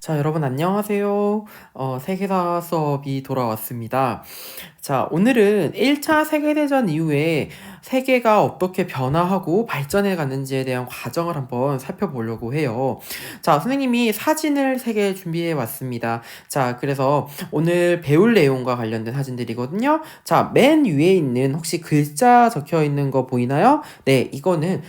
자, 여러분 안녕하세요. 세계사 수업이 돌아왔습니다. 자, 오늘은 1차 세계대전 이후에 세계가 어떻게 변화하고 발전해 갔는지에 대한 과정을 한번 살펴보려고 해요. 자, 선생님이 사진을 3개 준비해 왔습니다. 자, 그래서 오늘 배울 내용과 관련된 사진들이거든요. 자, 맨 위에 있는 혹시 글자 적혀 있는 거 보이나요? 네, 이거는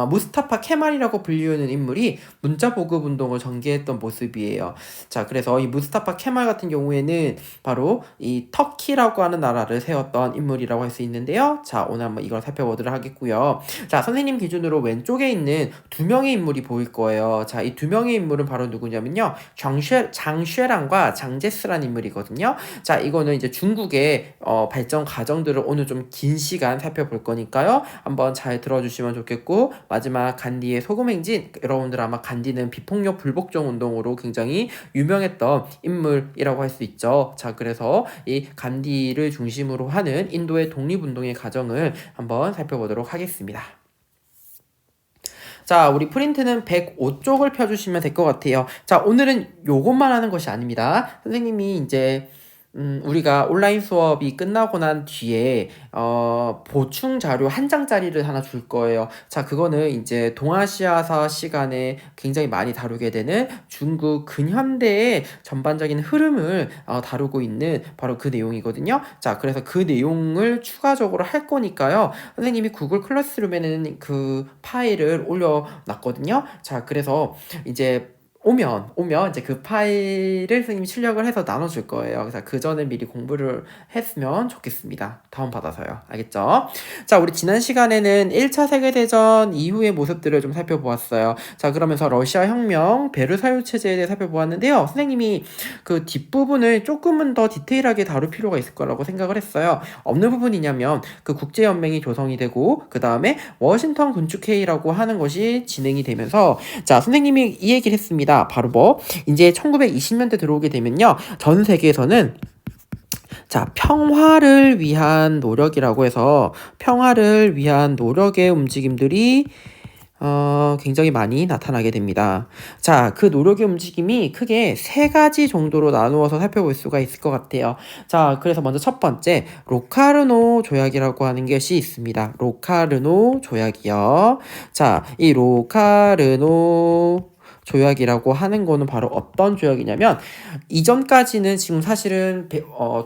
무스타파 케말이라고 불리우는 인물이 문자 보급 운동을 전개했던 모습이에요. 자, 그래서 이 무스타파 케말 같은 경우에는 바로 이 터키라고 하는 나라를 세웠던 인물이라고 할 수 있는데요. 자, 오늘 한번 이걸 살펴보도록 하겠고요. 자, 선생님 기준으로 왼쪽에 있는 2명의 인물이 보일 거예요. 자, 이 2명의 인물은 바로 누구냐면요. 장쉐랑과 장제스라는 인물이거든요. 자, 이거는 이제 중국의 발전 과정들을 오늘 좀 긴 시간 살펴볼 거니까요. 한번 잘 들어주시면 좋겠고, 마지막 간디의 소금행진, 여러분들 아마 간디는 비폭력 불복종 운동으로 굉장히 유명했던 인물이라고 할 수 있죠. 자, 그래서 이 간디를 중심으로 하는 인도의 독립운동의 과정을 한번 살펴보도록 하겠습니다. 자, 우리 프린트는 105쪽을 펴주시면 될 것 같아요. 자, 오늘은 요것만 하는 것이 아닙니다. 선생님이 이제 우리가 온라인 수업이 끝나고 난 뒤에 보충 자료 한 장짜리를 하나 줄 거예요. 자, 그거는 이제 동아시아사 시간에 굉장히 많이 다루게 되는 중국 근현대의 전반적인 흐름을 다루고 있는 바로 그 내용이거든요. 자, 그래서 그 내용을 추가적으로 할 거니까요. 선생님이 구글 클래스룸에는 그 파일을 올려놨거든요. 자, 그래서 이제 오면 이제 그 파일을 선생님이 출력을 해서 나눠줄 거예요. 그래서 그 전에 미리 공부를 했으면 좋겠습니다. 다운받아서요. 알겠죠? 자, 우리 지난 시간에는 1차 세계대전 이후의 모습들을 좀 살펴보았어요. 자, 그러면서 러시아 혁명, 베르사유 체제에 대해 살펴보았는데요. 선생님이 그 뒷부분을 조금은 더 디테일하게 다룰 필요가 있을 거라고 생각을 했어요. 어느 부분이냐면 그 국제연맹이 조성이 되고 그 다음에 워싱턴 군축회의라고 하는 것이 진행이 되면서 자, 선생님이 이 얘기를 했습니다. 바로 이제 1920년대 들어오게 되면요. 전 세계에서는 자, 평화를 위한 노력이라고 해서 평화를 위한 노력의 움직임들이 굉장히 많이 나타나게 됩니다. 자, 그 노력의 움직임이 크게 3가지 정도로 나누어서 살펴볼 수가 있을 것 같아요. 자, 그래서 먼저 첫 번째, 로카르노 조약이라고 하는 것이 있습니다. 로카르노 조약이요. 자, 이 로카르노 조약이라고 하는 거는 바로 어떤 조약이냐면 이전까지는 지금 사실은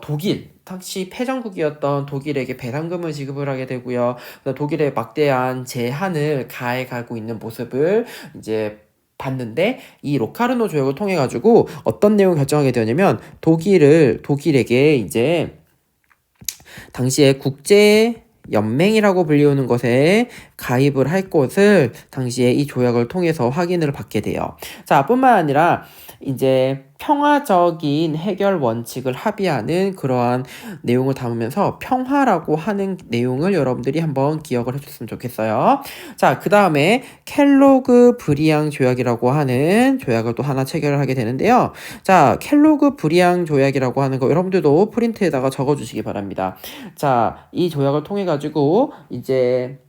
독일 당시 패전국이었던 독일에게 배상금을 지급을 하게 되고요. 독일의 막대한 제한을 가해가고 있는 모습을 이제 봤는데 이 로카르노 조약을 통해 가지고 어떤 내용을 결정하게 되냐면 독일에게 이제 당시에 국제 연맹이라고 불리우는 것에 가입을 할 것을 당시에 이 조약을 통해서 확인을 받게 돼요. 자, 뿐만 아니라 이제 평화적인 해결 원칙을 합의하는 그러한 내용을 담으면서 평화라고 하는 내용을 여러분들이 한번 기억을 해줬으면 좋겠어요. 자, 그 다음에 켈로그 브리앙 조약이라고 하는 조약을 또 하나 체결을 하게 되는데요. 자, 켈로그 브리앙 조약이라고 하는 거 여러분들도 프린트에다가 적어주시기 바랍니다. 자, 이 조약을 통해 가지고 이제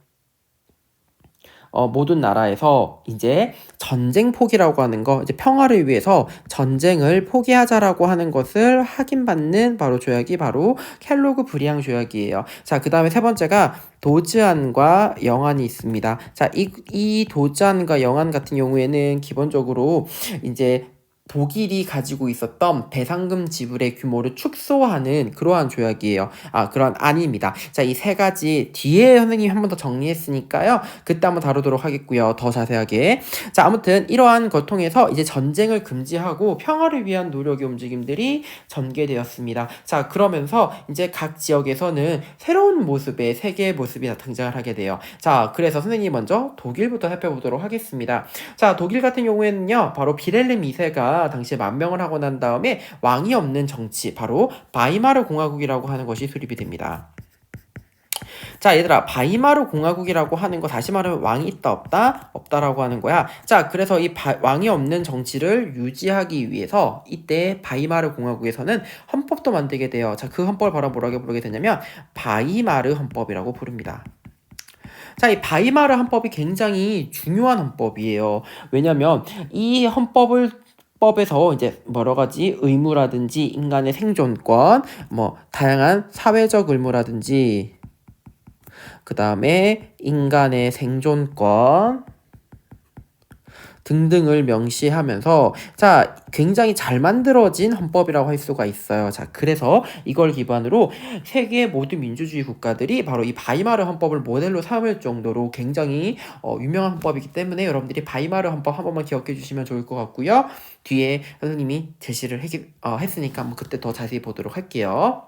모든 나라에서 이제 전쟁 포기라고 하는 거, 이제 평화를 위해서 전쟁을 포기하자라고 하는 것을 확인받는 바로 조약이 바로 켈로그 브리앙 조약이에요. 자, 그 다음에 세 번째가 도즈안과 영안이 있습니다. 자, 이 도즈안과 영안 같은 경우에는 기본적으로 이제 독일이 가지고 있었던 배상금 지불의 규모를 축소하는 그러한 조약이에요. 그런 안입니다. 자, 이 3가지 뒤에 선생님이 한 번 더 정리했으니까요. 그때 한번 다루도록 하겠고요. 더 자세하게. 자, 아무튼 이러한 걸 통해서 이제 전쟁을 금지하고 평화를 위한 노력의 움직임들이 전개되었습니다. 자, 그러면서 이제 각 지역에서는 새로운 모습의 세계의 모습이 등장을 하게 돼요. 자, 그래서 선생님이 먼저 독일부터 살펴보도록 하겠습니다. 자, 독일 같은 경우에는요. 바로 비렐름 2세가 당시에 만명을 하고 난 다음에 왕이 없는 정치, 바로 바이마르 공화국이라고 하는 것이 수립이 됩니다. 자, 얘들아, 바이마르 공화국이라고 하는 거 다시 말하면 왕이 있다 없다? 없다라고 하는 거야. 자, 그래서 이 왕이 없는 정치를 유지하기 위해서 이때 바이마르 공화국에서는 헌법도 만들게 돼요. 자, 그 헌법을 바로 뭐라고 부르게 되냐면 바이마르 헌법이라고 부릅니다. 자, 이 바이마르 헌법이 굉장히 중요한 헌법이에요. 왜냐면 이 헌법을 헌법에서 이제 여러 가지 의무라든지 인간의 생존권, 뭐 다양한 사회적 의무라든지 그 다음에 인간의 생존권 등등을 명시하면서 자 굉장히 잘 만들어진 헌법이라고 할 수가 있어요. 자 그래서 이걸 기반으로 세계 모든 민주주의 국가들이 바로 이 바이마르 헌법을 모델로 삼을 정도로 굉장히 유명한 헌법이기 때문에 여러분들이 바이마르 헌법 한 번만 기억해 주시면 좋을 것 같고요. 뒤에 선생님이 제시를 했으니까 한번 그때 더 자세히 보도록 할게요.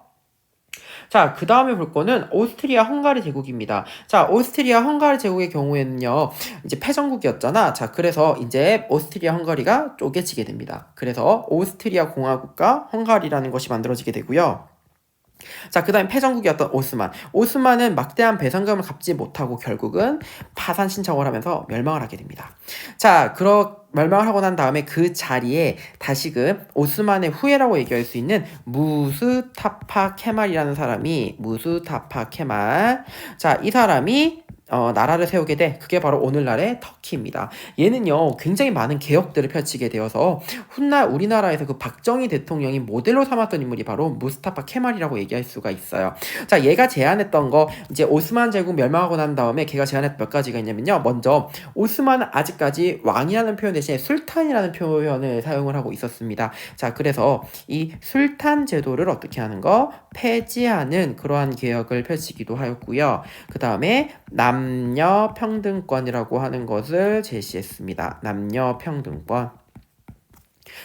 자, 그 다음에 볼 거는 오스트리아 헝가리 제국입니다. 자, 오스트리아 헝가리 제국의 경우에는요, 이제 패전국이었잖아. 자, 그래서 이제 오스트리아 헝가리가 쪼개지게 됩니다. 그래서 오스트리아 공화국과 헝가리라는 것이 만들어지게 되고요. 자, 그 다음에 패전국이었던 오스만. 오스만은 막대한 배상금을 갚지 못하고 결국은 파산 신청을 하면서 멸망을 하게 됩니다. 자, 멸망을 하고 난 다음에 그 자리에 다시금 오스만의 후예라고 얘기할 수 있는 무스타파 케말이라는 사람이 무스타파 케말. 자, 이 사람이 나라를 세우게 돼. 그게 바로 오늘날의 터키입니다. 얘는요, 굉장히 많은 개혁들을 펼치게 되어서 훗날 우리나라에서 그 박정희 대통령이 모델로 삼았던 인물이 바로 무스타파 케말이라고 얘기할 수가 있어요. 자, 얘가 제안했던 거, 이제 오스만 제국 멸망하고 난 다음에 걔가 제안했던 몇 가지가 있냐면요. 먼저, 오스만은 아직까지 왕이라는 표현 대신에 술탄이라는 표현을 사용을 하고 있었습니다. 자, 그래서 이 술탄 제도를 어떻게 하는 거? 폐지하는 그러한 개혁을 펼치기도 하였고요. 그 다음에 남녀 평등권이라고 하는 것을 제시했습니다. 남녀 평등권.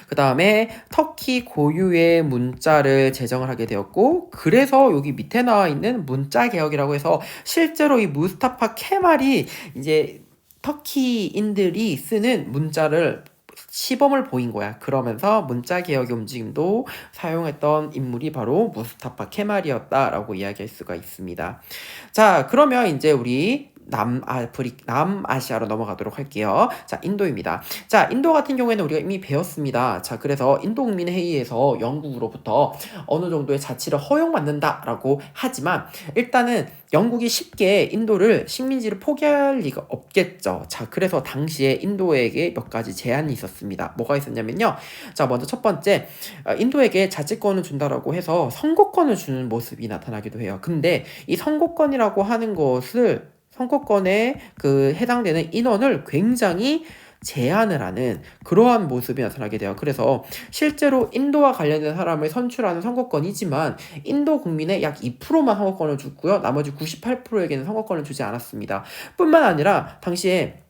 그 다음에 터키 고유의 문자를 제정을 하게 되었고, 그래서 여기 밑에 나와 있는 문자 개혁이라고 해서 실제로 이 무스타파 케말이 이제 터키인들이 쓰는 문자를 시범을 보인 거야. 그러면서 문자 개혁의 움직임도 사용했던 인물이 바로 무스타파 케말이었다라고 이야기할 수가 있습니다. 자, 그러면 이제 우리 남아시아로 넘어가도록 할게요. 자, 인도입니다. 자, 인도 같은 경우에는 우리가 이미 배웠습니다. 자, 그래서 인도국민회의에서 영국으로부터 어느 정도의 자치를 허용받는다라고 하지만 일단은 영국이 쉽게 인도를 식민지를 포기할 리가 없겠죠. 자, 그래서 당시에 인도에게 몇 가지 제안이 있었습니다. 뭐가 있었냐면요. 자, 먼저 첫 번째, 인도에게 자치권을 준다라고 해서 선거권을 주는 모습이 나타나기도 해요. 근데 이 선거권이라고 하는 것을 선거권에 그 해당되는 인원을 굉장히 제한을 하는 그러한 모습이 나타나게 돼요. 그래서 실제로 인도와 관련된 사람을 선출하는 선거권이지만 인도 국민의 약 2%만 선거권을 주고요. 나머지 98%에게는 선거권을 주지 않았습니다. 뿐만 아니라 당시에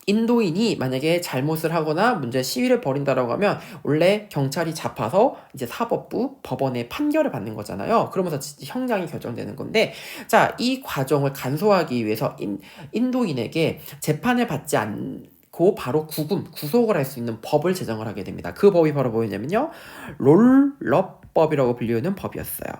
인도인이 만약에 잘못을 하거나 문제 시위를 벌인다라고 하면 원래 경찰이 잡아서 이제 사법부 법원에 판결을 받는 거잖아요. 그러면서 형량이 결정되는 건데 자, 이 과정을 간소화하기 위해서 인도인에게 재판을 받지 않고 바로 구속을 할 수 있는 법을 제정을 하게 됩니다. 그 법이 바로 뭐였냐면요. 롤러법이라고 불리는 법이었어요.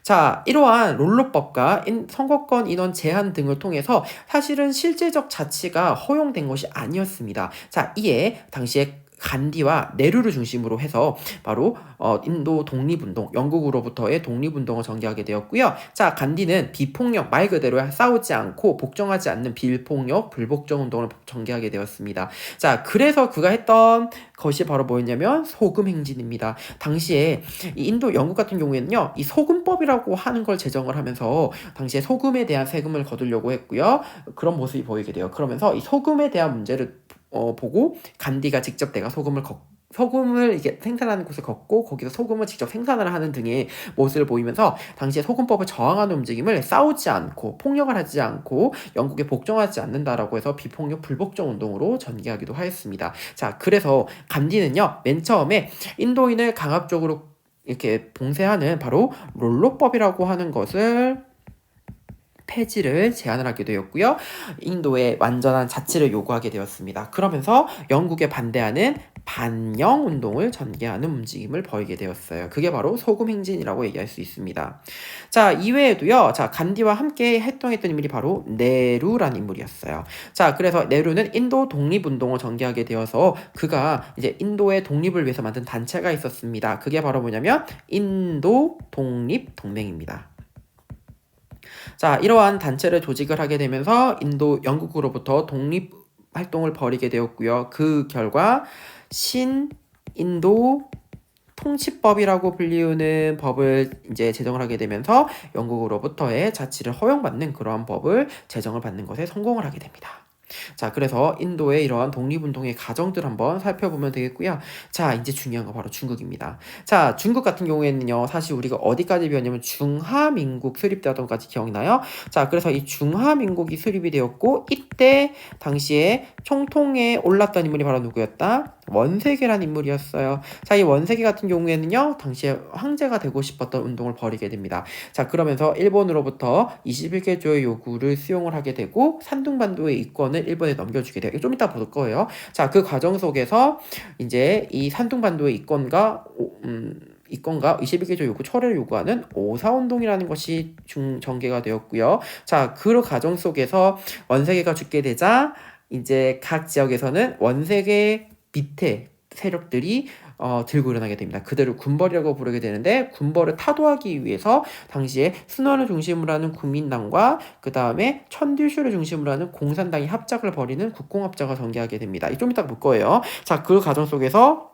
자, 이러한 롤러법과 선거권 인원 제한 등을 통해서 사실은 실제적 자치가 허용된 것이 아니었습니다. 자, 이에 당시에 간디와 네루를 중심으로 해서 바로 인도 독립운동, 영국으로부터의 독립운동을 전개하게 되었고요. 자, 간디는 비폭력, 말 그대로 싸우지 않고 복종하지 않는 비폭력, 불복종 운동을 전개하게 되었습니다. 자, 그래서 그가 했던 것이 바로 뭐였냐면 소금 행진입니다. 당시에 이 인도, 영국 같은 경우에는요, 이 소금법이라고 하는 걸 제정을 하면서 당시에 소금에 대한 세금을 거두려고 했고요. 그런 모습이 보이게 돼요. 그러면서 이 소금에 대한 문제를 보고 간디가 직접 내가 소금을 이게 생산하는 곳에 걷고 거기서 소금을 직접 생산을 하는 등의 모습을 보이면서 당시에 소금법을 저항하는 움직임을 싸우지 않고 폭력을 하지 않고 영국에 복종하지 않는다라고 해서 비폭력 불복종 운동으로 전개하기도 하였습니다. 자, 그래서 간디는요, 맨 처음에 인도인을 강압적으로 이렇게 봉쇄하는 바로 롤러법이라고 하는 것을 폐지를 제안을 하게 되었고요. 인도의 완전한 자치를 요구하게 되었습니다. 그러면서 영국에 반대하는 반영 운동을 전개하는 움직임을 벌이게 되었어요. 그게 바로 소금 행진이라고 얘기할 수 있습니다. 자, 이외에도요. 자, 간디와 함께 활동했던 인물이 바로 네루라는 인물이었어요. 자, 그래서 네루는 인도 독립운동을 전개하게 되어서 그가 이제 인도의 독립을 위해서 만든 단체가 있었습니다. 그게 바로 뭐냐면 인도 독립동맹입니다. 자, 이러한 단체를 조직을 하게 되면서 영국으로부터 독립 활동을 벌이게 되었고요. 그 결과 인도 통치법이라고 불리우는 법을 이제 제정을 하게 되면서 영국으로부터의 자치를 허용받는 그러한 법을 제정을 받는 것에 성공을 하게 됩니다. 자, 그래서 인도의 이러한 독립운동의 과정들 한번 살펴보면 되겠고요. 자, 이제 중요한 거 바로 중국입니다. 자, 중국 같은 경우에는요, 사실 우리가 어디까지 배웠냐면 중화민국 수립되었던 것까지 기억나요? 자, 그래서 이 중화민국이 수립이 되었고, 이때 당시에 총통에 올랐던 인물이 바로 누구였다? 원세계란 인물이었어요. 자, 이 원세계 같은 경우에는요, 당시에 황제가 되고 싶었던 운동을 벌이게 됩니다. 자, 그러면서 일본으로부터 21개조의 요구를 수용을 하게 되고, 산둥반도의 이권을 일본에 넘겨주게 돼요. 좀 이따 볼 거예요. 자, 그 과정 속에서 이제 이 산둥반도의 이권과 21개조 요구 철회를 요구하는 오사운동이라는 것이 전개가 되었고요. 자, 그 과정 속에서 원세계가 죽게 되자 이제 각 지역에서는 원세계 밑에 세력들이 들고 일어나게 됩니다. 그대로 군벌이라고 부르게 되는데, 군벌을 타도하기 위해서 당시에 순원을 중심으로 하는 국민당과 그 다음에 천듀슈를 중심으로 하는 공산당이 합작을 벌이는 국공합작을 전개하게 됩니다. 좀 이따 볼 거예요. 자, 그 과정 속에서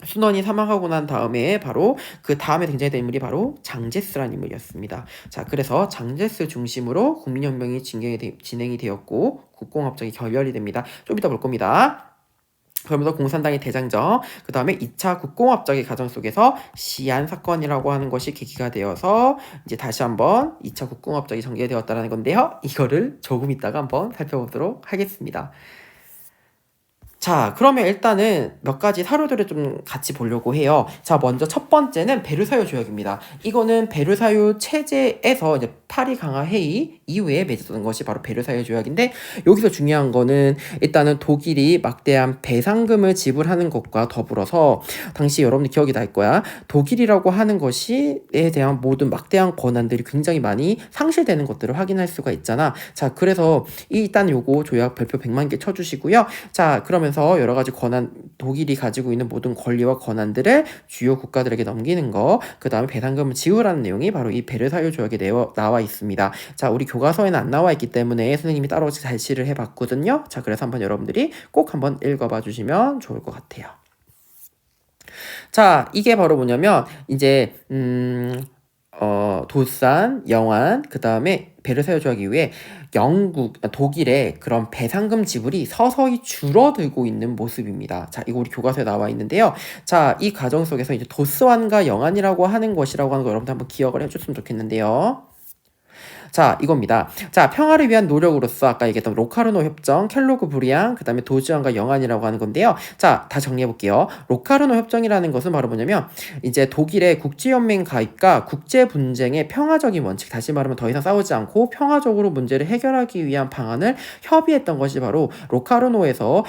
순원이 사망하고 난 다음에 바로 그 다음에 등장했던 인물이 바로 장제스라는 인물이었습니다. 자, 그래서 장제스 중심으로 국민혁명이 진행이 되었고 국공합작이 결렬이 됩니다. 좀 이따 볼 겁니다. 그러면서 공산당의 대장정, 그 다음에 2차 국공합작의 과정 속에서 시안 사건이라고 하는 것이 계기가 되어서 이제 다시 한번 2차 국공합작이 전개되었다는 건데요. 이거를 조금 이따가 한번 살펴보도록 하겠습니다. 자, 그러면 일단은 몇 가지 사료들을 좀 같이 보려고 해요. 자, 먼저 첫 번째는 베르사유 조약입니다. 이거는 베르사유 체제에서 이제 파리 강화 회의 이후에 맺었던 것이 바로 베르사유 조약인데, 여기서 중요한 거는 일단은 독일이 막대한 배상금을 지불하는 것과 더불어서 당시 여러분들 기억이 날 거야. 독일이라고 하는 것이에 대한 모든 막대한 권한들이 굉장히 많이 상실되는 것들을 확인할 수가 있잖아. 자, 그래서 일단 요거 조약 별표 100만 개 쳐주시고요. 자, 그러면 여러 가지 권한, 독일이 가지고 있는 모든 권리와 권한들을 주요 국가들에게 넘기는 거, 그 다음에 배상금을 지불하는 내용이 바로 이 베르사유 조약에 나와 있습니다. 자, 우리 교과서에는 안 나와 있기 때문에 선생님이 따로 제시를 해봤거든요. 자, 그래서 한번 여러분들이 꼭 한번 읽어봐 주시면 좋을 것 같아요. 자, 이게 바로 뭐냐면 이제 도산, 영안, 그 다음에 베르사유 조약 이후에 독일의 그런 배상금 지불이 서서히 줄어들고 있는 모습입니다. 자, 이거 우리 교과서에 나와 있는데요. 자, 이 과정 속에서 이제 도스완과 영안이라고 하는 것이라고 하는 거 여러분들 한번 기억을 해줬으면 좋겠는데요. 자, 이겁니다. 자, 평화를 위한 노력으로서 아까 얘기했던 로카르노 협정, 켈로그 브리앙, 그 다음에 도지안과 영안이라고 하는 건데요. 자, 다 정리해볼게요. 로카르노 협정이라는 것은 바로 뭐냐면 이제 독일의 국제연맹 가입과 국제 분쟁의 평화적인 원칙, 다시 말하면 더 이상 싸우지 않고 평화적으로 문제를 해결하기 위한 방안을 협의했던 것이 바로 로카르노에서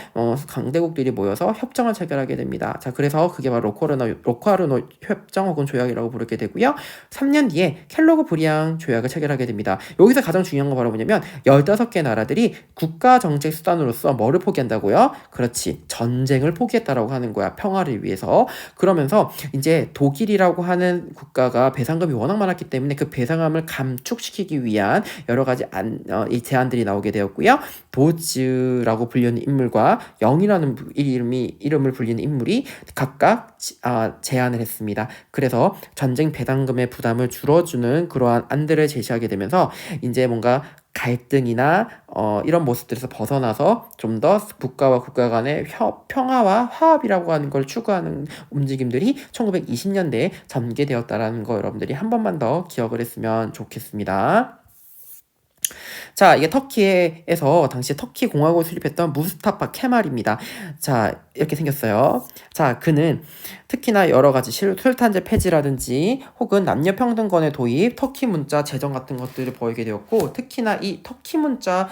강대국들이 모여서 협정을 체결하게 됩니다. 자, 그래서 그게 바로 로카르노 협정 혹은 조약이라고 부르게 되고요. 3년 뒤에 켈로그 브리앙 조약을 체결하게 됩니다. 여기서 가장 중요한 건 바로 뭐냐면 15개 나라들이 국가 정책 수단으로서 뭐를 포기한다고요? 그렇지, 전쟁을 포기했다라고 하는 거야. 평화를 위해서. 그러면서 이제 독일이라고 하는 국가가 배상금이 워낙 많았기 때문에 그 배상금을 감축시키기 위한 여러 가지 이 제안들이 나오게 되었고요. 도즈라고 불리는 인물과 영이라는 이름을 불리는 인물이 각각 제안을 했습니다. 그래서 전쟁 배상금의 부담을 줄여주는 그러한 안들을 제시하게 되면서 이제 뭔가 갈등이나 이런 모습들에서 벗어나서 좀 더 국가와 국가 간의 평화와 화합이라고 하는 걸 추구하는 움직임들이 1920년대에 전개되었다라는 거 여러분들이 한 번만 더 기억을 했으면 좋겠습니다. 자, 이게 터키에서 당시 터키 공화국을 수립했던 무스타파 케말입니다. 자, 이렇게 생겼어요. 자, 그는 특히나 여러 가지 술탄제 폐지라든지 혹은 남녀평등권의 도입, 터키 문자 제정 같은 것들을 보이게 되었고, 특히나 이 터키 문자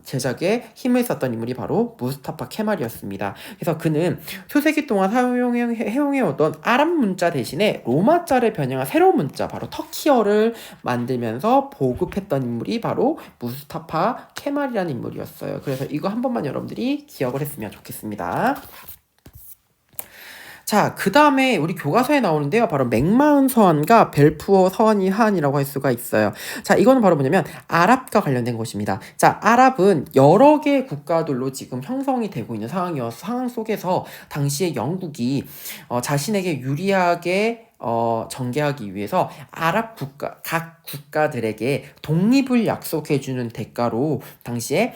제작에 힘을 썼던 인물이 바로 무스타파 케말이었습니다. 그래서 그는 수세기 동안 사용해오던 아랍 문자 대신에 로마자를 변형한 새로운 문자, 바로 터키어를 만들면서 보급했던 인물이 바로 무스타파 케말이라는 인물이었어요. 그래서 이거 한 번만 여러분들이 기억을 했으면 좋겠습니다. 자, 그 다음에 우리 교과서에 나오는데요. 바로 맥마흔 서원과 벨푸어 서원이 하한이라고 할 수가 있어요. 자, 이거는 바로 뭐냐면 아랍과 관련된 것입니다. 자, 아랍은 여러 개의 국가들로 지금 형성이 되고 있는 상황 속에서 당시에 영국이 자신에게 유리하게 전개하기 위해서 각 국가들에게 독립을 약속해주는 대가로 당시에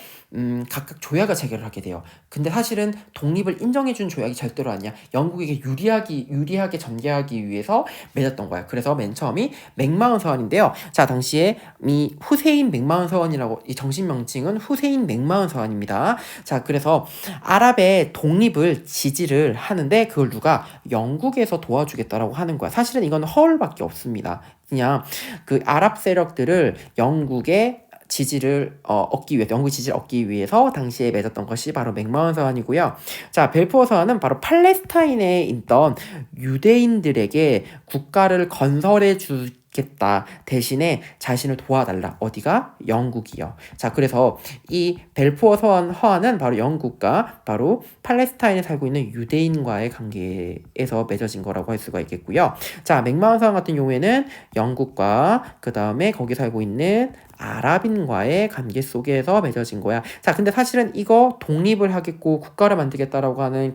각각 조약을 체결을 하게 돼요. 근데 사실은 독립을 인정해준 조약이 절대로 아니야. 영국에게 유리하게 전개하기 위해서 맺었던 거야. 그래서 맨 처음이 맥마흔 서원인데요. 자, 당시에 이 후세인 맥마흔 서원이라고, 이 정식 명칭은 후세인 맥마흔 서원입니다. 자, 그래서 아랍의 독립을 지지를 하는데 그걸 누가 영국에서 도와주겠다라고 하는 거야. 사실은 이건 허울밖에 없습니다. 그냥 그 아랍 세력들을 영국의 지지를 얻기 위해서 당시에 맺었던 것이 바로 맥마흔 서한이고요. 자, 벨푸어 서한은 바로 팔레스타인에 있던 유대인들에게 국가를 건설해 주겠다. 대신에 자신을 도와달라. 어디가? 영국이요. 자, 그래서 이 벨푸어 서한은 바로 영국과 바로 팔레스타인에 살고 있는 유대인과의 관계에서 맺어진 거라고 할 수가 있겠고요. 자, 맥마흔 서한 같은 경우에는 영국과 그 다음에 거기 살고 있는 아랍인과의 관계 속에서 맺어진 거야. 자, 근데 사실은 이거 독립을 하겠고 국가를 만들겠다라고 하는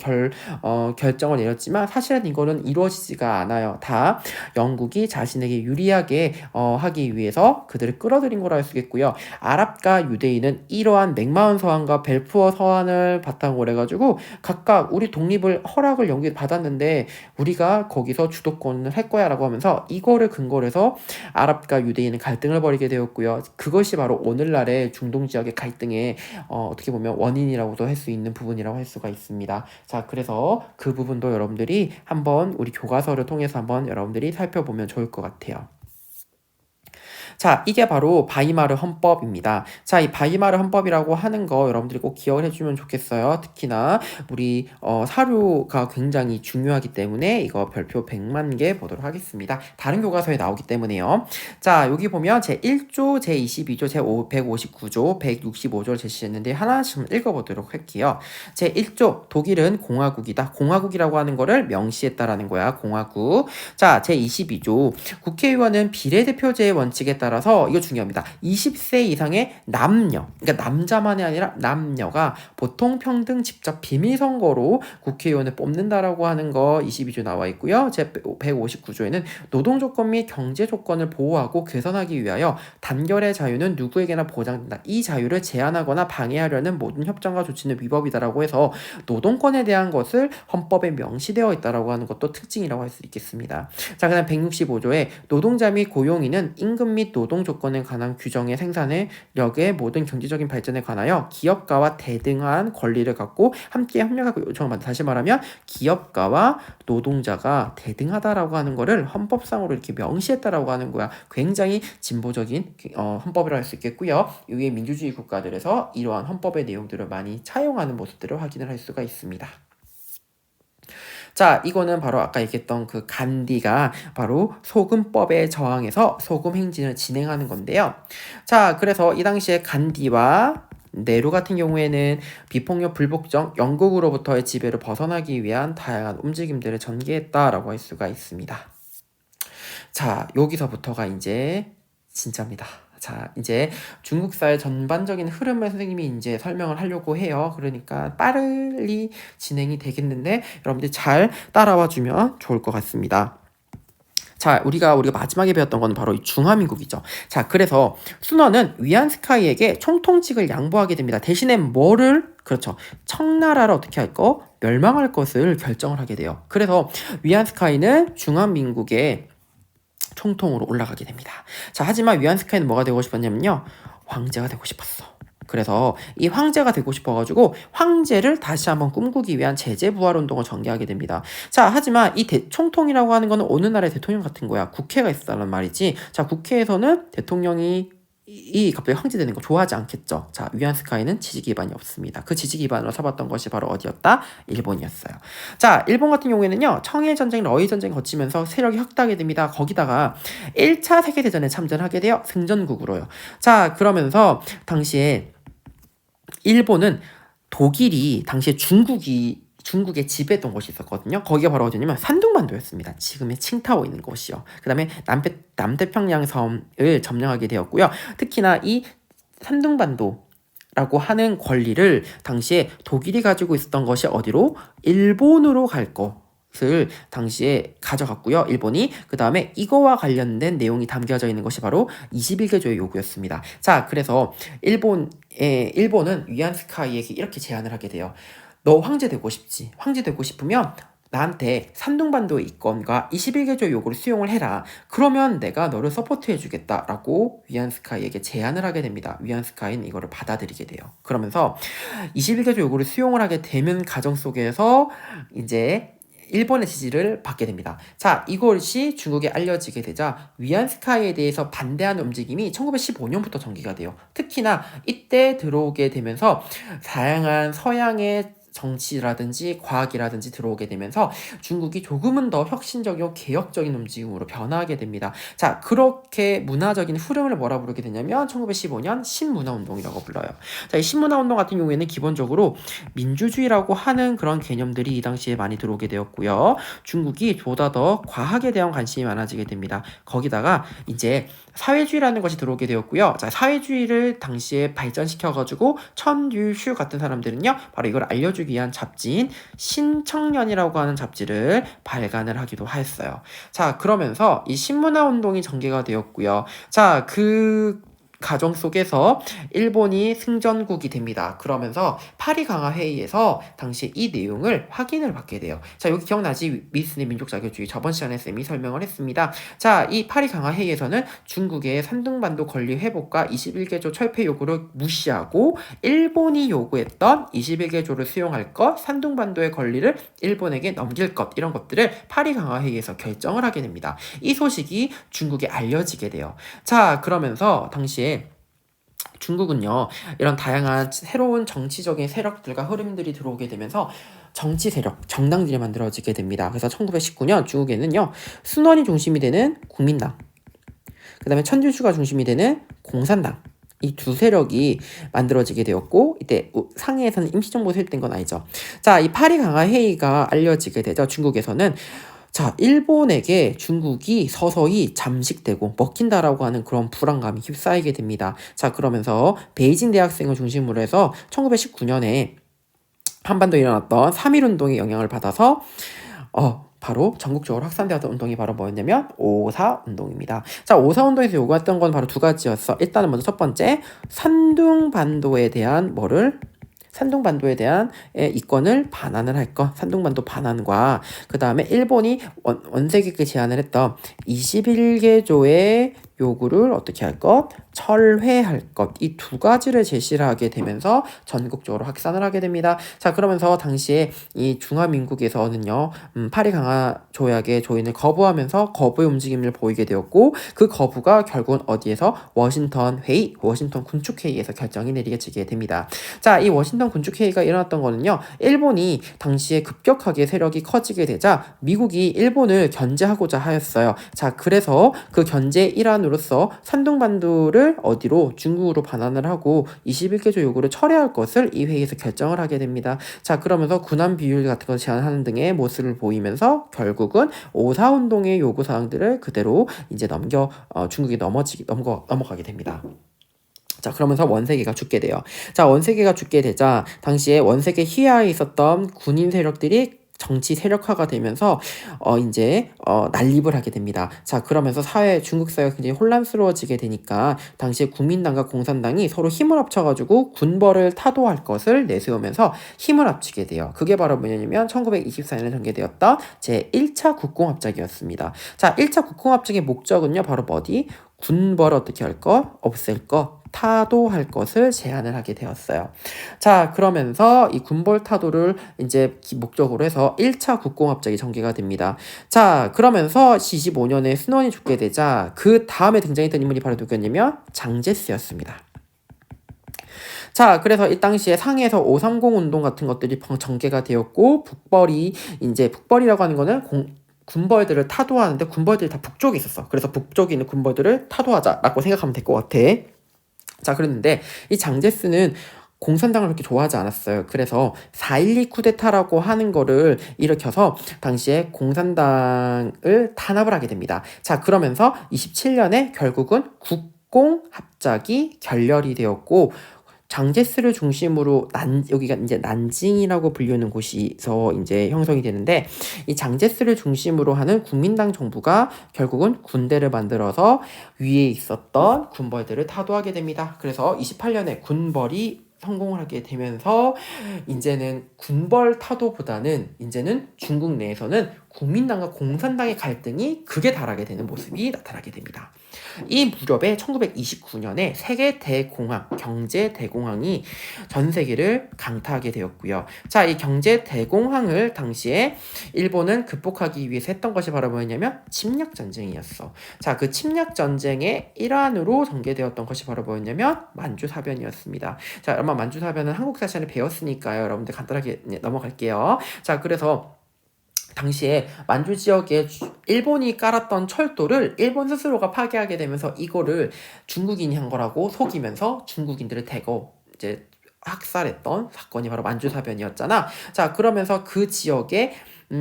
결정을 내렸지만 사실은 이거는 이루어지지가 않아요. 다 영국이 자신에게 유리하게 하기 위해서 그들을 끌어들인 거라 할 수 있겠고요. 아랍과 유대인은 이러한 맥마흔 서한과 벨푸어 서한을 바탕으로 해가지고 각각 우리 독립을 허락을 영국이 받았는데 우리가 거기서 주도권을 할 거야 라고 하면서 이거를 근거로 해서 아랍과 유대인은 갈등을 벌이게 되었고요. 그것이 바로 오늘날의 중동 지역의 갈등의 어떻게 보면 원인이라고도 할 수 있는 부분이라고 할 수가 있습니다. 자, 그래서 그 부분도 여러분들이 한번 우리 교과서를 통해서 한번 여러분들이 살펴보면 좋을 것 같아요. 자, 이게 바로 바이마르 헌법입니다. 자, 이 바이마르 헌법이라고 하는 거 여러분들이 꼭 기억을 해주면 좋겠어요. 특히나 우리 사료가 굉장히 중요하기 때문에 이거 별표 100만 개 보도록 하겠습니다. 다른 교과서에 나오기 때문에요. 자, 여기 보면 제1조, 제22조, 제159조, 165조를 제시했는데 하나씩 읽어보도록 할게요. 제1조, 독일은 공화국이다. 공화국이라고 하는 거를 명시했다라는 거야. 공화국. 자, 제22조, 국회의원은 비례대표제의 원칙에 따라서 이거 중요합니다. 20세 이상의 남녀, 그러니까 남자만이 아니라 남녀가 보통 평등 직접 비밀 선거로 국회의원을 뽑는다라고 하는 거 22조 나와 있고요. 제 159조에는 노동 조건 및 경제 조건을 보호하고 개선하기 위하여 단결의 자유는 누구에게나 보장된다. 이 자유를 제한하거나 방해하려는 모든 협정과 조치는 위법이다라고 해서 노동권에 대한 것을 헌법에 명시되어 있다라고 하는 것도 특징이라고 할 수 있겠습니다. 자, 그다음 165조에 노동자 및 고용인은 임금 및 노동 조건에 관한 규정의 생산력의 모든 경제적인 발전에 관하여 기업가와 대등한 권리를 갖고 함께 협력하고 요청을 받는다. 다시 말하면 기업가와 노동자가 대등하다라고 하는 거를 헌법상으로 이렇게 명시했다라고 하는 거야. 굉장히 진보적인 헌법이라 할 수 있겠고요. 이후에 민주주의 국가들에서 이러한 헌법의 내용들을 많이 차용하는 모습들을 확인을 할 수가 있습니다. 자, 이거는 바로 아까 얘기했던 그 간디가 바로 소금법에 저항해서 소금 행진을 진행하는 건데요. 자, 그래서 이 당시에 간디와 네루 같은 경우에는 비폭력 불복종 영국으로부터의 지배를 벗어나기 위한 다양한 움직임들을 전개했다라고 할 수가 있습니다. 자, 여기서부터가 이제 진짜입니다. 자, 이제 중국사의 전반적인 흐름을 선생님이 이제 설명을 하려고 해요. 그러니까 빠르게 진행이 되겠는데 여러분들 잘 따라와 주면 좋을 것 같습니다. 자, 우리가 마지막에 배웠던 건 바로 이 중화민국이죠. 자, 그래서 순원은 위안스카이에게 총통직을 양보하게 됩니다. 대신에 그렇죠. 청나라를 어떻게 할 거? 멸망할 것을 결정을 하게 돼요. 그래서 위안스카이는 중화민국의 총통으로 올라가게 됩니다. 자, 하지만 위안스카이는 뭐가 되고 싶었냐면요. 황제가 되고 싶었어. 그래서 이 황제가 되고 싶어가지고 황제를 다시 한번 꿈꾸기 위한 제재 부활 운동을 전개하게 됩니다. 자, 하지만 이 총통이라고 하는 거는 어느 나라의 대통령 같은 거야. 국회가 있었다는 말이지. 자, 국회에서는 대통령이 갑자기 황제되는 거 좋아하지 않겠죠. 자, 위안스카이는 지지 기반이 없습니다. 그 지지 기반으로 삼았던 것이 바로 어디였다? 일본이었어요. 자, 일본 같은 경우에는요, 청일 전쟁, 러일 전쟁 거치면서 세력이 확대하게 됩니다. 거기다가 1차 세계대전에 참전하게 되어 승전국으로요. 자, 그러면서 당시에 일본은 독일이 당시에 중국이 중국에 지배했던 곳이 있었거든요. 거기가 바로 어디냐면 산둥반도였습니다. 지금의 칭타오에 있는 곳이요. 그 다음에 남태평양 섬을 점령하게 되었고요. 특히나 이 산둥반도라고 하는 권리를 당시에 독일이 가지고 있었던 것이 어디로? 일본으로 갈 것을 당시에 가져갔고요. 일본이. 그 다음에 이거와 관련된 내용이 담겨져 있는 것이 바로 21개조의 요구였습니다. 자, 그래서 일본은 위안스카이에게 이렇게 제안을 하게 돼요. 너 황제 되고 싶지? 황제 되고 싶으면 나한테 산둥반도의 이권과 21개조 요구를 수용을 해라. 그러면 내가 너를 서포트해 주겠다라고 위안스카이에게 제안을 하게 됩니다. 위안스카이는 이거를 받아들이게 돼요. 그러면서 21개조 요구를 수용을 하게 되는 과정 속에서 이제 일본의 지지를 받게 됩니다. 자, 이것이 중국에 알려지게 되자 위안스카이에 대해서 반대하는 움직임이 1915년부터 전개가 돼요. 특히나 이때 들어오게 되면서 다양한 서양의 정치라든지 과학이라든지 들어오게 되면서 중국이 조금은 더 혁신적이고 개혁적인 움직임으로 변화하게 됩니다. 자, 그렇게 문화적인 흐름을 뭐라 부르게 되냐면 1915년 신문화운동이라고 불러요. 자, 이 신문화운동 같은 경우에는 기본적으로 민주주의라고 하는 그런 개념들이 이 당시에 많이 들어오게 되었고요. 중국이 보다 더 과학에 대한 관심이 많아지게 됩니다. 거기다가 이제 사회주의라는 것이 들어오게 되었고요. 자, 사회주의를 당시에 발전시켜가지고 천류슈 같은 사람들은요, 바로 이걸 알려주기 위한 잡지인 신청년이라고 하는 잡지를 발간을 하기도 하였어요. 자, 그러면서 이 신문화 운동이 전개가 되었고요. 자, 그 과정 속에서 일본이 승전국이 됩니다. 그러면서 파리 강화 회의에서 당시 이 내용을 확인을 받게 돼요. 자, 여기 기억나지? 미스의 민족 자결주의 저번 시간에 쌤이 설명을 했습니다. 자, 이 파리 강화 회의에서는 중국의 산둥반도 권리 회복과 21개조 철폐 요구를 무시하고 일본이 요구했던 21개조를 수용할 것, 산둥반도의 권리를 일본에게 넘길 것, 이런 것들을 파리 강화 회의에서 결정을 하게 됩니다. 이 소식이 중국에 알려지게 돼요. 자, 그러면서 당시에 중국은요, 이런 다양한 새로운 정치적인 세력들과 흐름들이 들어오게 되면서 정치 세력, 정당들이 만들어지게 됩니다. 그래서 1919년 중국에는요, 순원이 중심이 되는 국민당, 그 다음에 천주슈가 중심이 되는 공산당, 이 두 세력이 만들어지게 되었고, 이때 상해에서는 임시정부 설립된 건 아니죠. 자, 이 파리 강화 회의가 알려지게 되죠. 중국에서는 자, 일본에게 중국이 서서히 잠식되고 먹힌다라고 하는 그런 불안감이 휩싸이게 됩니다. 자, 그러면서 베이징 대학생을 중심으로 해서 1919년에 한반도에 일어났던 3.1운동의 영향을 받아서 바로 전국적으로 확산되었던 운동이 바로 뭐였냐면 5.4운동입니다. 자, 5.4운동에서 요구했던 건 바로 두 가지였어. 일단은 먼저 첫 번째, 산둥반도에 대한 이권을 반환을 할 것, 산둥반도 반환과 그 다음에 일본이 원색에게 제안을 했던 21개조의 요구를 어떻게 할 것? 철회할 것. 이 두 가지를 제시를 하게 되면서 전국적으로 확산을 하게 됩니다. 자, 그러면서 당시에 이 중화민국에서는요, 파리 강화 조약의 조인을 거부하면서 거부의 움직임을 보이게 되었고, 그 거부가 결국은 어디에서? 워싱턴 군축회의에서 결정이 내리게 됩니다. 자, 이 워싱턴 군축회의가 일어났던 거는요, 일본이 당시에 급격하게 세력이 커지게 되자 미국이 일본을 견제하고자 하였어요. 자, 그래서 그 견제 일환으로서 산둥반도를 어디로? 중국으로 반환을 하고 21개조 요구를 철회할 것을 이 회의에서 결정을 하게 됩니다. 자, 그러면서 군함 비율 같은 것을 제한하는 등의 모습을 보이면서 결국은 5.4운동의 요구사항들을 그대로 이제 중국이 넘어가게 됩니다. 자, 그러면서 원세계가 죽게 돼요. 자, 원세계가 죽게 되자 당시에 원세계 희하에 있었던 군인 세력들이 정치 세력화가 되면서 난립을 하게 됩니다. 자, 그러면서 중국 사회가 굉장히 혼란스러워지게 되니까 당시에 국민당과 공산당이 서로 힘을 합쳐가지고 군벌을 타도할 것을 내세우면서 힘을 합치게 돼요. 그게 바로 뭐냐면 1924년에 전개되었던 제1차 국공합작이었습니다. 자, 1차 국공합작의 목적은요, 바로 군벌을 어떻게 할 것? 없앨 것, 타도할 것을 제안을 하게 되었어요. 자, 그러면서 이 군벌 타도를 이제 목적으로 해서 1차 국공합작이 전개가 됩니다. 자, 그러면서 25년에 순원이 죽게 되자 그 다음에 등장했던 인물이 바로 누구였냐면 장제스였습니다. 자, 그래서 이 당시에 상해에서 530 운동 같은 것들이 전개가 되었고, 북벌이라고 하는 거는 군벌들을 타도하는데 군벌들이 다 북쪽에 있었어. 그래서 북쪽에 있는 군벌들을 타도하자라고 생각하면 될 것 같아. 자, 그랬는데 이 장제스는 공산당을 그렇게 좋아하지 않았어요. 그래서 4.12 쿠데타라고 하는 거를 일으켜서 당시에 공산당을 탄압을 하게 됩니다. 자, 그러면서 27년에 결국은 국공합작이 결렬이 되었고 장제스를 중심으로 여기가 이제 난징이라고 불리는 곳이서 이제 형성이 되는데 이 장제스를 중심으로 하는 국민당 정부가 결국은 군대를 만들어서 위에 있었던 군벌들을 타도하게 됩니다. 그래서 28년에 군벌이 성공을 하게 되면서 이제는 군벌 타도보다는 이제는 중국 내에서는 국민당과 공산당의 갈등이 극에 달하게 되는 모습이 나타나게 됩니다. 이 무렵에 1929년에 세계 대공황, 경제 대공황이 전 세계를 강타하게 되었고요. 자, 이 경제 대공황을 당시에 일본은 극복하기 위해서 했던 것이 바로 뭐였냐면 침략 전쟁이었어. 자, 그 침략 전쟁의 일환으로 전개되었던 것이 바로 뭐였냐면 만주 사변이었습니다. 자, 여러분 만주 사변은 한국사 시간에 배웠으니까요. 여러분들 간단하게 넘어갈게요. 자, 그래서 당시에 만주 지역에 일본이 깔았던 철도를 일본 스스로가 파괴하게 되면서 이거를 중국인이 한 거라고 속이면서 중국인들을 대거 이제 학살했던 사건이 바로 만주사변이었잖아. 자, 그러면서 그 지역에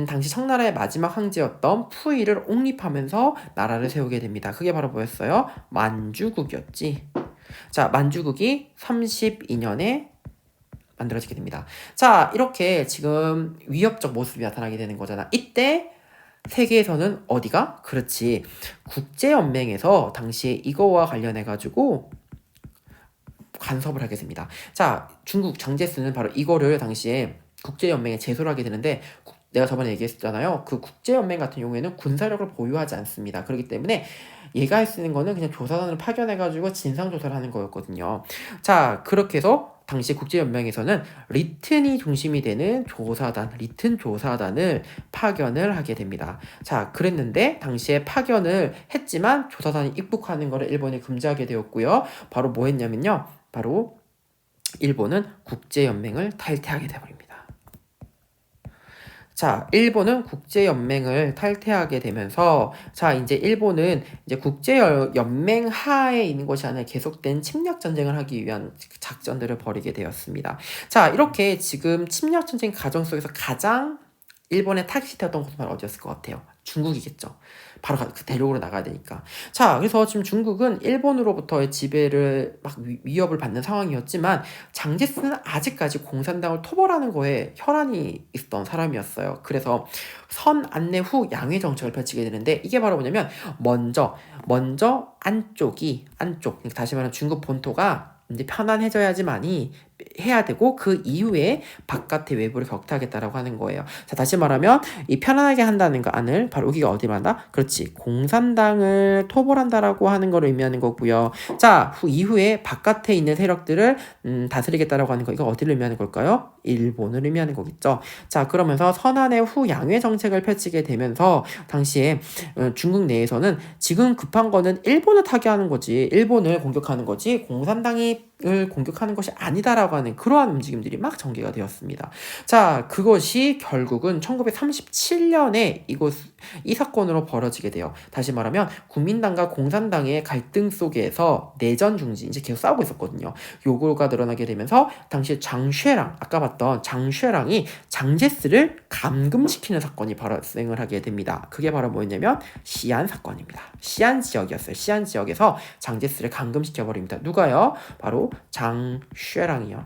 당시 청나라의 마지막 황제였던 푸이를 옹립하면서 나라를 세우게 됩니다. 그게 바로 뭐였어요? 만주국이었지. 자, 만주국이 32년에 만들어지게 됩니다. 자, 이렇게 지금 위협적 모습이 나타나게 되는 거잖아. 이때 세계에서는 어디가? 그렇지. 국제연맹에서 당시에 이거와 관련해가지고 간섭을 하게 됩니다. 자, 중국 장제스는 바로 이거를 당시에 국제연맹에 제소를 하게 되는데 내가 저번에 얘기했잖아요. 그 국제연맹 같은 경우에는 군사력을 보유하지 않습니다. 그렇기 때문에 얘가 할 수 있는 거는 그냥 조사단을 파견해가지고 진상조사를 하는 거였거든요. 자, 그렇게 해서 당시 국제연맹에서는 리튼이 중심이 되는 리튼 조사단을 파견을 하게 됩니다. 자, 그랬는데 당시에 파견을 했지만 조사단이 입국하는 것을 일본이 금지하게 되었고요. 바로 뭐 했냐면요. 바로 일본은 국제연맹을 탈퇴하게 되어버립니다. 자, 일본은 국제연맹을 탈퇴하게 되면서, 자, 이제 일본은 이제 국제연맹 하에 있는 것이 아니라 계속된 침략전쟁을 하기 위한 작전들을 벌이게 되었습니다. 자, 이렇게 지금 침략전쟁 과정 속에서 가장 일본의 타깃이 되었던 곳은 바로 어디였을 것 같아요? 중국이겠죠. 바로 그 대륙으로 나가야 되니까. 자, 그래서 지금 중국은 일본으로부터의 지배를 막 위협을 받는 상황이었지만 장제스는 아직까지 공산당을 토벌하는 거에 혈안이 있었던 사람이었어요. 그래서 선 안내 후 양회 정책을 펼치게 되는데 이게 바로 뭐냐면 먼저 안쪽 다시 말하면 중국 본토가 이제 편안해져야지만이 해야 되고 그 이후에 바깥의 외부를 격퇴하겠다라고 하는 거예요. 자, 다시 말하면 이 편안하게 한다는 거 안을 바로 여기가 어디 말한다? 그렇지. 공산당을 토벌한다라고 하는 걸 의미하는 거고요. 자, 이후에 바깥에 있는 세력들을 다스리겠다라고 하는 거 이거 어디를 의미하는 걸까요? 일본을 의미하는 거겠죠. 자, 그러면서 선안의 후 양회 정책을 펼치게 되면서 당시에 중국 내에서는 지금 급한 거는 일본을 타개하는 거지. 일본을 공격하는 거지. 공산당을 공격하는 것이 아니다라고 하는 그러한 움직임들이 막 전개가 되었습니다. 자, 그것이 결국은 1937년에 이 사건으로 벌어지게 돼요. 다시 말하면 국민당과 공산당의 갈등 속에서 내전 중지 이제 계속 싸우고 있었거든요. 요거가 늘어나게 되면서 당시 장쉐랑 아까 봤던 장쉐랑이 장제스를 감금시키는 사건이 발생을 하게 됩니다. 그게 바로 뭐였냐면 시안 사건입니다. 시안 지역이었어요. 시안 지역에서 장제스를 감금시켜 버립니다. 누가요? 바로 장쉐랑이요.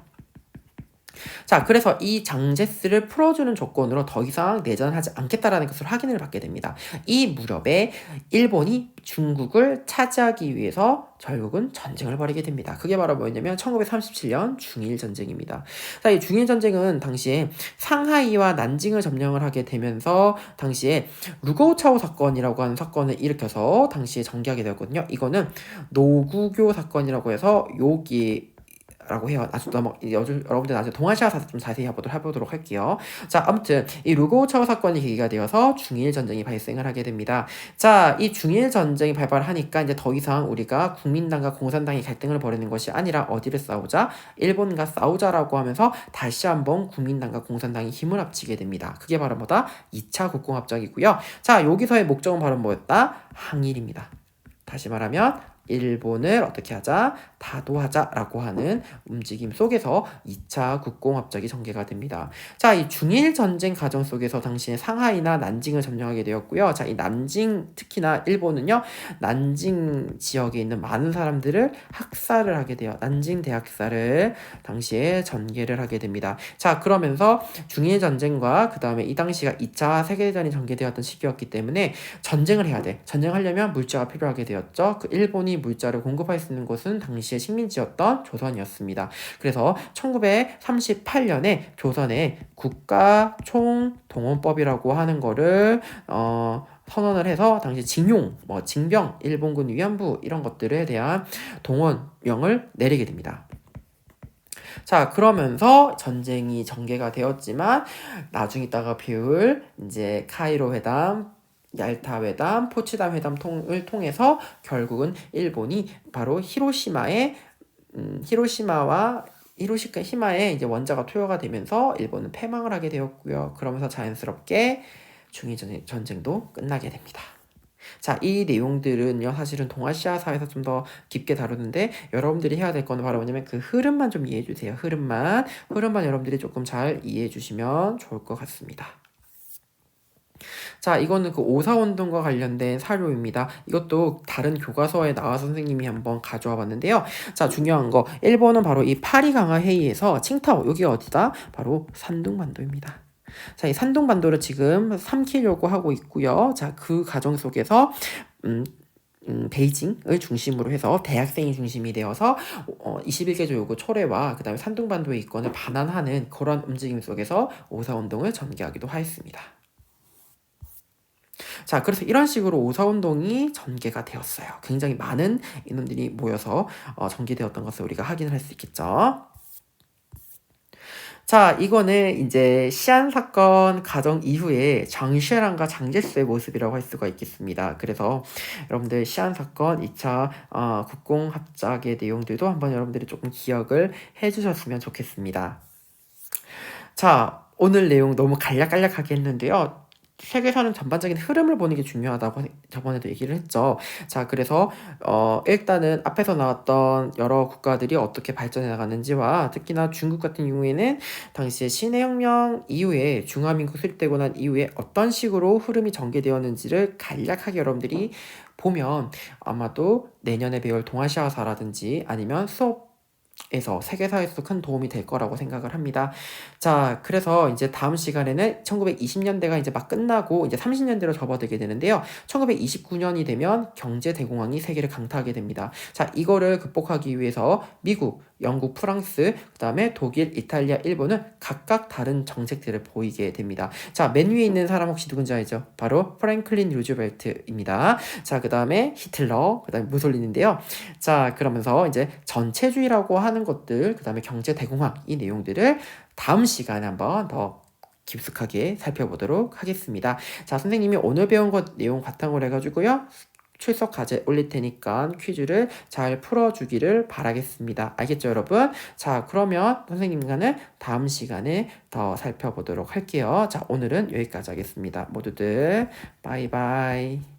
자, 그래서 이 장제스를 풀어주는 조건으로 더 이상 내전하지 않겠다라는 것을 확인을 받게 됩니다. 이 무렵에 일본이 중국을 차지하기 위해서 결국은 전쟁을 벌이게 됩니다. 그게 바로 뭐였냐면 1937년 중일전쟁입니다. 자, 이 중일전쟁은 당시에 상하이와 난징을 점령을 하게 되면서 당시에 루거우차오 사건이라고 하는 사건을 일으켜서 당시에 전개하게 되었거든요. 이거는 노구교 사건이라고 해서 여기 라고 해요. 여러분들 나중에 동아시아사 좀 자세히 해보도록 할게요. 자, 아무튼 이 루고우차오 사건이 계기가 되어서 중일 전쟁이 발생을 하게 됩니다. 자, 이 중일 전쟁이 발발하니까 이제 더 이상 우리가 국민당과 공산당이 갈등을 벌이는 것이 아니라 어디를 싸우자? 일본과 싸우자라고 하면서 다시 한번 국민당과 공산당이 힘을 합치게 됩니다. 그게 바로 뭐다? 2차 국공합작이고요. 자, 여기서의 목적은 바로 뭐였다? 항일입니다. 다시 말하면 일본을 어떻게 하자? 다도하자라고 하는 움직임 속에서 2차 국공합작이 전개가 됩니다. 자, 이 중일 전쟁 과정 속에서 당시에 상하이나 난징을 점령하게 되었고요. 자, 이 난징 특히나 일본은요. 난징 지역에 있는 많은 사람들을 학살을 하게 돼요. 난징 대학살을 당시에 전개를 하게 됩니다. 자, 그러면서 중일 전쟁과 그 다음에 이 당시가 2차 세계대전이 전개되었던 시기였기 때문에 전쟁을 해야 돼. 전쟁하려면 물자가 필요하게 되었죠. 그 일본이 물자를 공급할 수 있는 곳은 당시의 식민지였던 조선이었습니다. 그래서 1938년에 조선의 국가총동원법이라고 하는 거를 선언을 해서 당시 징용, 징병, 일본군 위안부 이런 것들에 대한 동원령을 내리게 됩니다. 자, 그러면서 전쟁이 전개가 되었지만 나중 있다가 배울 이제 카이로 회담, 얄타 회담, 포츠담 회담을 통해서 결국은 일본이 바로 히로시마에 이제 원자가 투여가 되면서 일본은 패망을 하게 되었고요. 그러면서 자연스럽게 중일 전쟁도 끝나게 됩니다. 자, 이 내용들은요, 사실은 동아시아사에서 좀 더 깊게 다루는데, 여러분들이 해야 될 거는 바로 뭐냐면 그 흐름만 좀 이해해 주세요. 흐름만 여러분들이 조금 잘 이해해 주시면 좋을 것 같습니다. 자, 이거는 그 오사운동과 관련된 사료입니다. 이것도 다른 교과서에 나와 선생님이 한번 가져와 봤는데요. 자, 중요한 거, 일본은 바로 이 파리 강화 회의에서 칭타오, 여기 어디다? 바로 산둥반도입니다. 자, 이 산둥반도를 지금 삼키려고 하고 있고요. 자, 그 과정 속에서 베이징을 중심으로 해서 대학생이 중심이 되어서 21개조 요구 철회와 그 다음에 산둥반도의 이권을 반환하는 그런 움직임 속에서 오사운동을 전개하기도 하였습니다. 자, 그래서 이런 식으로 오사운동이 전개가 되었어요. 굉장히 많은 인원들이 모여서 전개되었던 것을 우리가 확인을 할 수 있겠죠. 자, 이거는 이제 시안 사건 가정 이후에 장쉐랑과 장제스의 모습이라고 할 수가 있겠습니다. 그래서 여러분들 시안 사건 2차 국공합작의 내용들도 한번 여러분들이 조금 기억을 해주셨으면 좋겠습니다. 자, 오늘 내용 너무 간략간략하게 했는데요. 세계사는 전반적인 흐름을 보는 게 중요하다고 저번에도 얘기를 했죠. 자, 그래서 일단은 앞에서 나왔던 여러 국가들이 어떻게 발전해 나갔는지와 특히나 중국 같은 경우에는 당시에 신해혁명 이후에 중화민국 수립되고 난 이후에 어떤 식으로 흐름이 전개되었는지를 간략하게 여러분들이 보면 아마도 내년에 배울 동아시아사라든지 아니면 수업에서 세계사에서 큰 도움이 될 거라고 생각을 합니다. 자, 그래서 이제 다음 시간에는 1920년대가 이제 막 끝나고 이제 30년대로 접어들게 되는데요. 1929년이 되면 경제 대공황이 세계를 강타하게 됩니다. 자, 이거를 극복하기 위해서 미국, 영국, 프랑스, 그 다음에 독일, 이탈리아, 일본은 각각 다른 정책들을 보이게 됩니다. 자, 맨 위에 있는 사람 혹시 누군지 알죠? 바로 프랭클린 루즈벨트입니다. 자, 그 다음에 히틀러, 그 다음에 무솔리니인데요. 자, 그러면서 이제 전체주의라고 하는 것들, 그 다음에 경제 대공황 이 내용들을 다음 시간에 한번 더 깊숙하게 살펴보도록 하겠습니다. 자, 선생님이 오늘 배운 것 내용 바탕으로 해가지고요. 출석 과제 올릴 테니까 퀴즈를 잘 풀어주기를 바라겠습니다. 알겠죠, 여러분? 자, 그러면 선생님과는 다음 시간에 더 살펴보도록 할게요. 자, 오늘은 여기까지 하겠습니다. 모두들 바이바이.